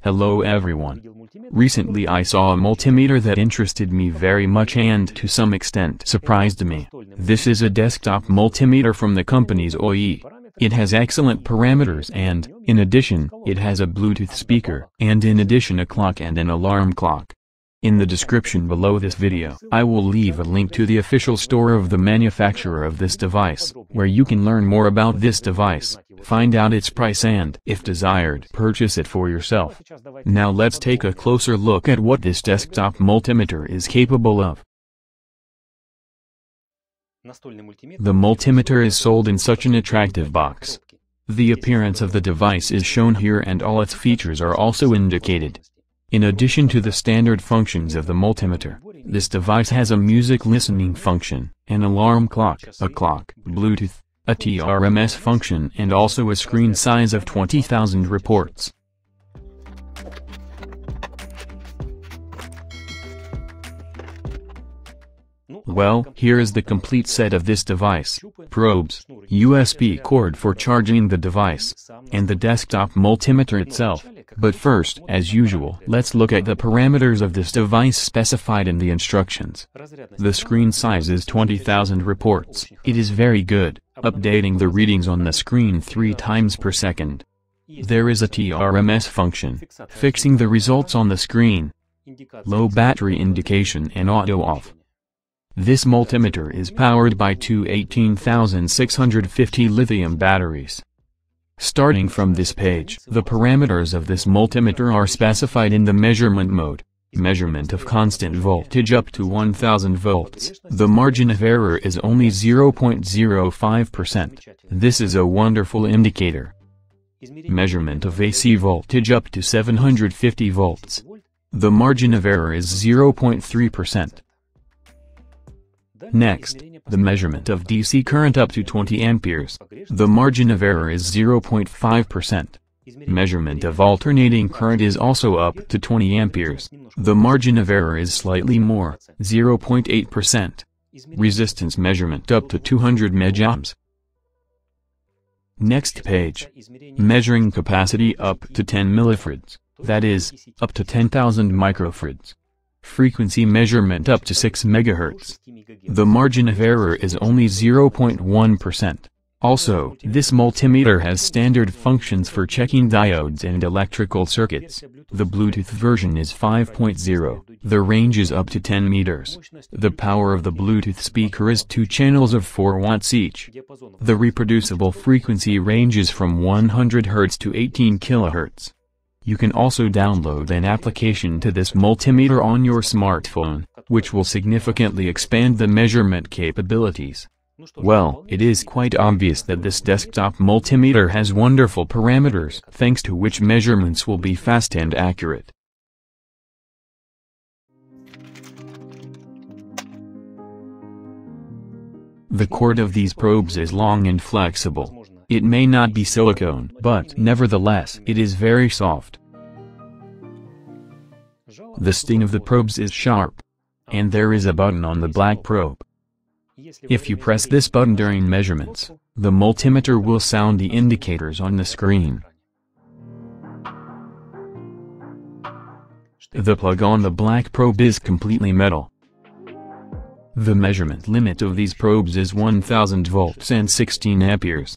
Hello everyone. Recently I saw a multimeter that interested me very much and to some extent surprised me. This is a desktop multimeter from the company ZOYI. It has excellent parameters and, in addition, it has a Bluetooth speaker, and in addition a clock and an alarm clock. In the description below this video, I will leave a link to the official store of the manufacturer of this device, where you can learn more about this device, find out its price and, if desired, purchase it for yourself. Now let's take a closer look at what this desktop multimeter is capable of. The multimeter is sold in such an attractive box. The appearance of the device is shown here and all its features are also indicated. In addition to the standard functions of the multimeter, this device has a music listening function, an alarm clock, a clock, Bluetooth, a TRMS function and also a screen size of 20,000 reports. Well, here is the complete set of this device: probes, USB cord for charging the device, and the desktop multimeter itself. But first, as usual, let's look at the parameters of this device specified in the instructions. The screen size is 20,000 reports. It is very good, updating the readings on the screen 3 times per second. There is a TRMS function, fixing the results on the screen. Low battery indication and auto off. This multimeter is powered by two 18,650 lithium batteries. Starting from this page, the parameters of this multimeter are specified in the measurement mode. Measurement of constant voltage up to 1000 volts. The margin of error is only 0.05%. This is a wonderful indicator. Measurement of AC voltage up to 750 volts. The margin of error is 0.3%. Next, the measurement of DC current up to 20 amperes. The margin of error is 0.5%. Measurement of alternating current is also up to 20 amperes. The margin of error is slightly more, 0.8%. Resistance measurement up to 200 megohms. Next page. Measuring capacity up to 10 millifarads, that is, up to 10,000 microfarads. Frequency measurement up to 6 MHz. The margin of error is only 0.1%. Also, this multimeter has standard functions for checking diodes and electrical circuits. The Bluetooth version is 5.0. The range is up to 10 meters. The power of the Bluetooth speaker is 2 channels of 4 watts each. The reproducible frequency ranges from 100 Hz to 18 kHz. You can also download an application to this multimeter on your smartphone, which will significantly expand the measurement capabilities. Well, it is quite obvious that this desktop multimeter has wonderful parameters, thanks to which measurements will be fast and accurate. The cord of these probes is long and flexible. It may not be silicone, but nevertheless, it is very soft. The sting of the probes is sharp. And there is a button on the black probe. If you press this button during measurements, the multimeter will sound the indicators on the screen. The plug on the black probe is completely metal. The measurement limit of these probes is 1000 volts and 16 amperes.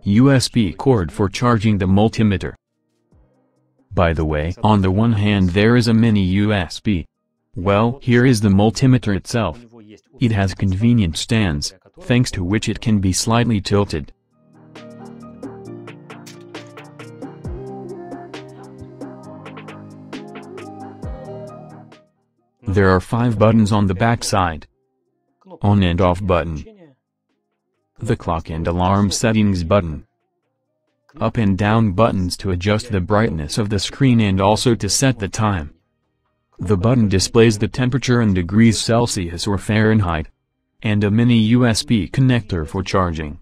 USB cord for charging the multimeter. By the way, on the one hand there is a mini USB. Well, here is the multimeter itself. It has convenient stands, thanks to which it can be slightly tilted. There are 5 buttons on the back side. On and off button. The clock and alarm settings button. Up and down buttons to adjust the brightness of the screen and also to set the time. The button displays the temperature in degrees Celsius or Fahrenheit. And a mini USB connector for charging.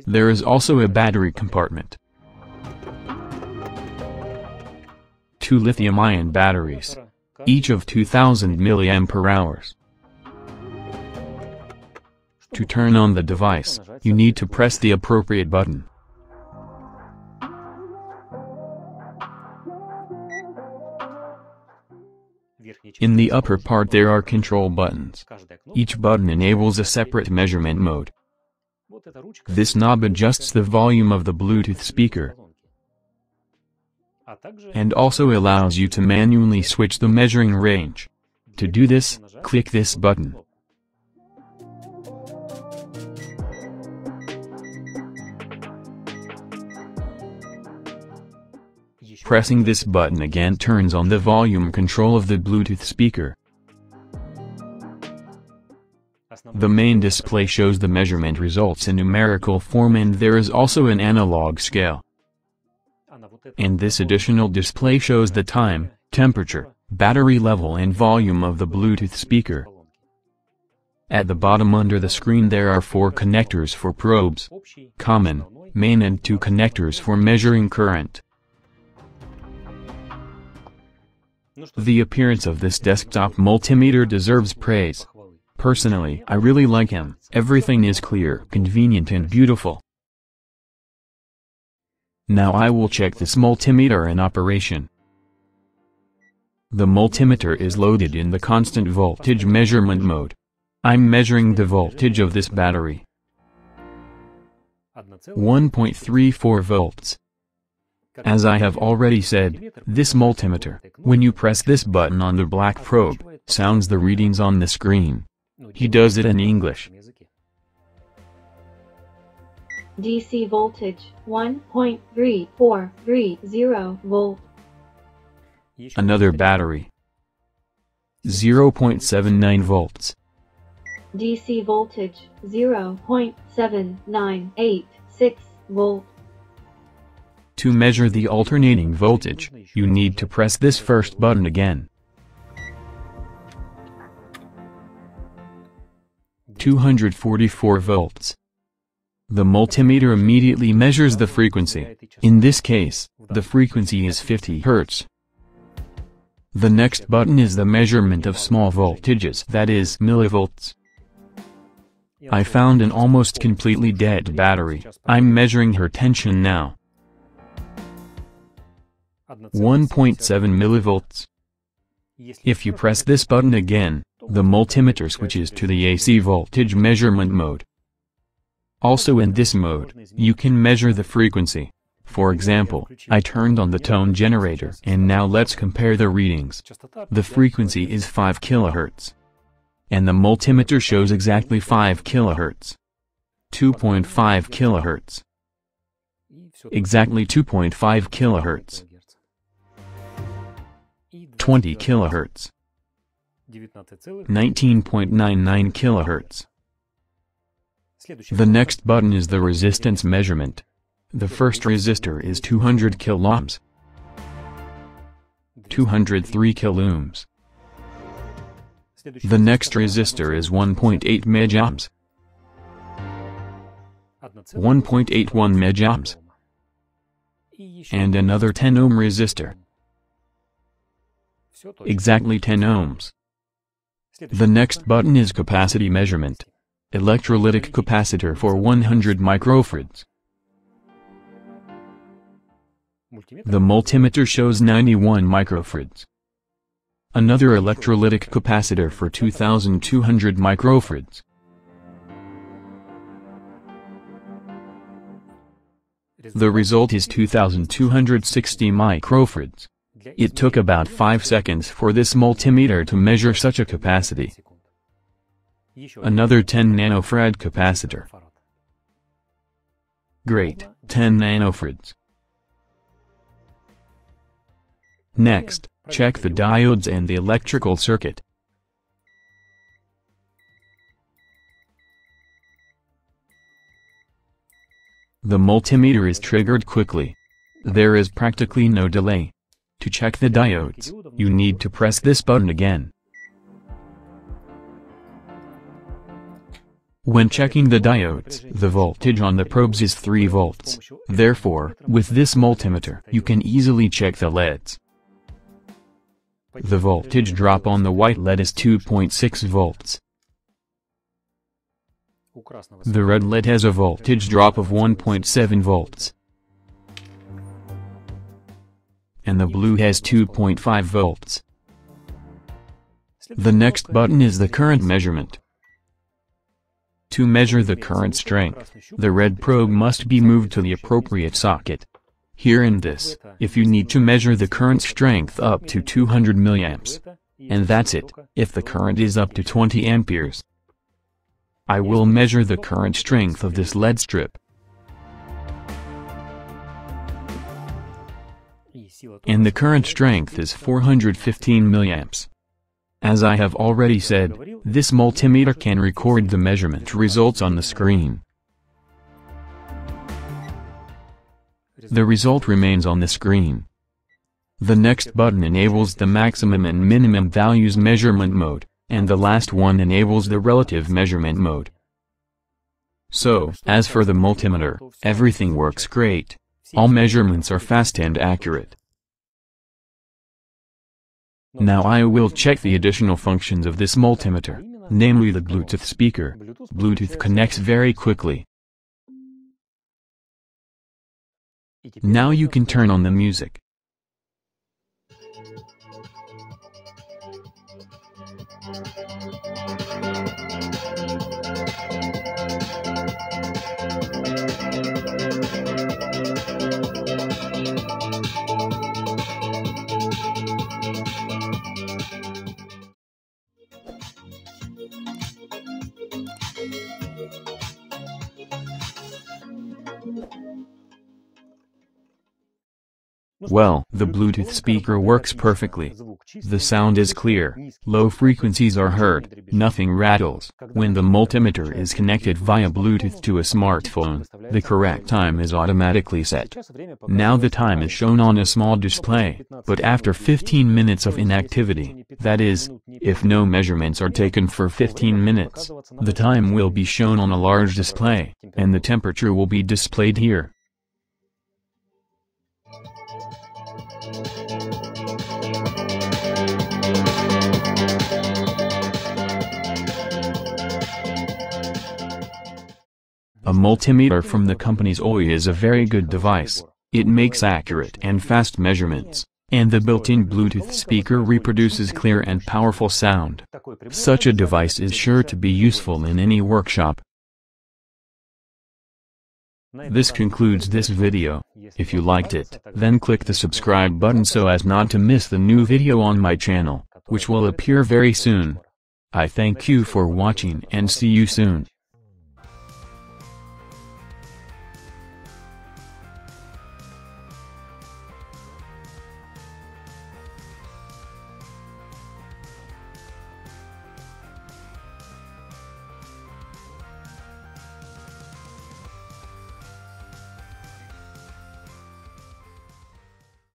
There is also a battery compartment. 2 lithium-ion batteries, each of 2000 mAh. To turn on the device, you need to press the appropriate button. In the upper part there are control buttons. Each button enables a separate measurement mode. This knob adjusts the volume of the Bluetooth speaker, and also allows you to manually switch the measuring range. To do this, click this button. Pressing this button again turns on the volume control of the Bluetooth speaker. The main display shows the measurement results in numerical form, and there is also an analog scale. And this additional display shows the time, temperature, battery level and volume of the Bluetooth speaker. At the bottom under the screen there are 4 connectors for probes, common, main and 2 connectors for measuring current. The appearance of this desktop multimeter deserves praise. Personally, I really like him. Everything is clear, convenient and beautiful. Now I will check this multimeter in operation. The multimeter is loaded in the constant voltage measurement mode. I'm measuring the voltage of this battery. 1.34 volts. As I have already said, this multimeter, when you press this button on the black probe, sounds the readings on the screen. He does it in English. DC voltage 1.3430 volt. Another battery. 0.79 volts. DC voltage 0.7986 volt. To measure the alternating voltage, you need to press this first button again. 244 volts. The multimeter immediately measures the frequency. In this case, the frequency is 50 Hz. The next button is the measurement of small voltages, that is, millivolts. I found an almost completely dead battery. I'm measuring her tension now. 1.7 millivolts. If you press this button again, the multimeter switches to the AC voltage measurement mode. Also in this mode, you can measure the frequency. For example, I turned on the tone generator and now let's compare the readings. The frequency is 5 kHz. And the multimeter shows exactly 5 kHz. 2.5 kHz. Exactly 2.5 kHz. 20 kHz. 19.99 kHz. The next button is the resistance measurement. The first resistor is 200 kiloohms. 203 kiloohms. The next resistor is 1.8 megohms. 1.81 megohms. And another 10 ohm resistor. Exactly 10 ohms. The next button is capacity measurement. Electrolytic capacitor for 100 microfarads. The multimeter shows 91 microfarads. Another electrolytic capacitor for 2200 microfarads. The result is 2260 microfarads. It took about 5 seconds for this multimeter to measure such a capacity. Another 10 nanofarad capacitor. Great, 10 nanofarads. Next, check the diodes and the electrical circuit. The multimeter is triggered quickly. There is practically no delay. To check the diodes, you need to press this button again. When checking the diodes, the voltage on the probes is 3 volts. Therefore, with this multimeter, you can easily check the LEDs. The voltage drop on the white LED is 2.6 volts. The red LED has a voltage drop of 1.7 volts. And the blue has 2.5 volts. The next button is the current measurement. To measure the current strength, the red probe must be moved to the appropriate socket. Here in this, if you need to measure the current strength up to 200 milliamps. And that's it, if the current is up to 20 amperes. I will measure the current strength of this LED strip. And the current strength is 415 milliamps. As I have already said, this multimeter can record the measurement results on the screen. The result remains on the screen. The next button enables the maximum and minimum values measurement mode, and the last one enables the relative measurement mode. So, as for the multimeter, everything works great. All measurements are fast and accurate. Now I will check the additional functions of this multimeter, namely the Bluetooth speaker. Bluetooth connects very quickly. Now you can turn on the music. Well, the Bluetooth speaker works perfectly. The sound is clear, low frequencies are heard, nothing rattles. When the multimeter is connected via Bluetooth to a smartphone, the correct time is automatically set. Now the time is shown on a small display, but after 15 minutes of inactivity, that is, if no measurements are taken for 15 minutes, the time will be shown on a large display, and the temperature will be displayed here. A multimeter from the company ZOYI is a very good device. It makes accurate and fast measurements, and the built-in Bluetooth speaker reproduces clear and powerful sound. Such a device is sure to be useful in any workshop. This concludes this video. If you liked it, then click the subscribe button so as not to miss the new video on my channel, which will appear very soon. I thank you for watching and see you soon.